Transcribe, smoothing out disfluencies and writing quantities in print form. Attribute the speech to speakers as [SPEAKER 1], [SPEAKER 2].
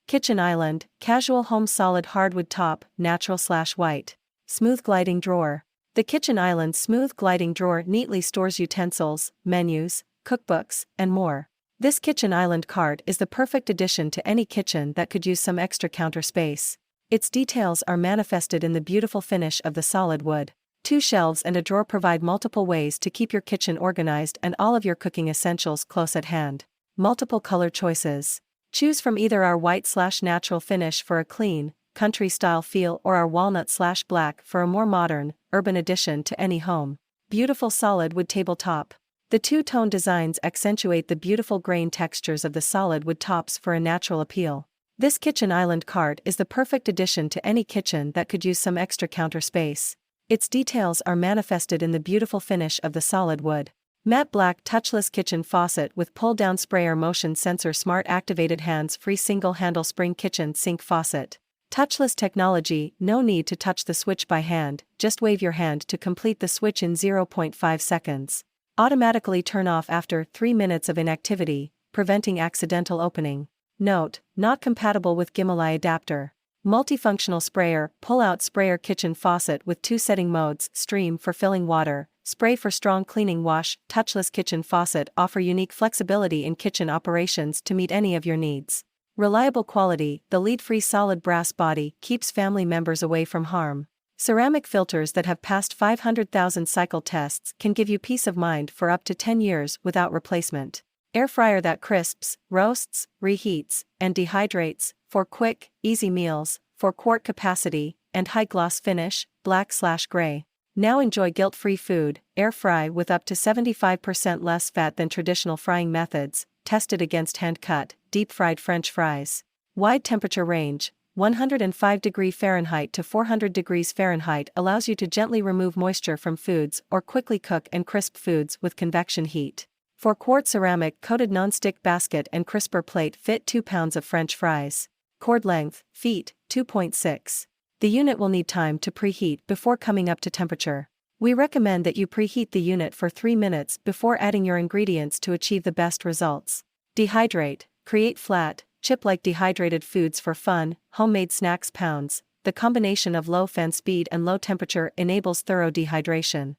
[SPEAKER 1] Kitchen island, casual home solid hardwood top, natural/white. Smooth gliding drawer. The kitchen island smooth gliding drawer neatly stores utensils, menus, cookbooks, and more. This kitchen island cart is the perfect addition to any kitchen that could use some extra counter space. Its details are manifested in the beautiful finish of the solid wood. 2 shelves and a drawer provide multiple ways to keep your kitchen organized and all of your cooking essentials close at hand. Multiple color choices. Choose from either our white/natural finish for a clean, country-style feel or our walnut/black for a more modern, urban addition to any home. Beautiful solid wood tabletop. The two-tone designs accentuate the beautiful grain textures of the solid wood tops for a natural appeal. This kitchen island cart is the perfect addition to any kitchen that could use some extra counter space. Its details are manifested in the beautiful finish of the solid wood. Matte black touchless kitchen faucet with pull-down sprayer motion sensor smart activated hands-free single-handle spring kitchen sink faucet. Touchless technology, no need to touch the switch by hand, just wave your hand to complete the switch in 0.5 seconds. Automatically turn off after 3 minutes of inactivity, preventing accidental opening. Note, not compatible with GIMILI adapter. Multifunctional sprayer, pull-out sprayer kitchen faucet with 2 setting modes, stream for filling water, spray for strong cleaning wash. Touchless kitchen faucet offer unique flexibility in kitchen operations to meet any of your needs. Reliable quality, the lead-free solid brass body keeps family members away from harm. Ceramic filters that have passed 500,000 cycle tests can give you peace of mind for up to 10 years without replacement. Air fryer that crisps, roasts, reheats, and dehydrates, for quick, easy meals, 4-quart capacity, and high-gloss finish, black/gray. Now enjoy guilt-free food, air fry with up to 75% less fat than traditional frying methods, tested against hand-cut, deep-fried French fries. Wide temperature range, 105 degrees Fahrenheit to 400 degrees Fahrenheit allows you to gently remove moisture from foods or quickly cook and crisp foods with convection heat. 4-quart ceramic coated non-stick basket and crisper plate fit 2 pounds of French fries. Cord length, feet, 2.6. The unit will need time to preheat before coming up to temperature. We recommend that you preheat the unit for 3 minutes before adding your ingredients to achieve the best results. Dehydrate, create flat, chip-like dehydrated foods for fun, homemade snacks pounds. The combination of low fan speed and low temperature enables thorough dehydration.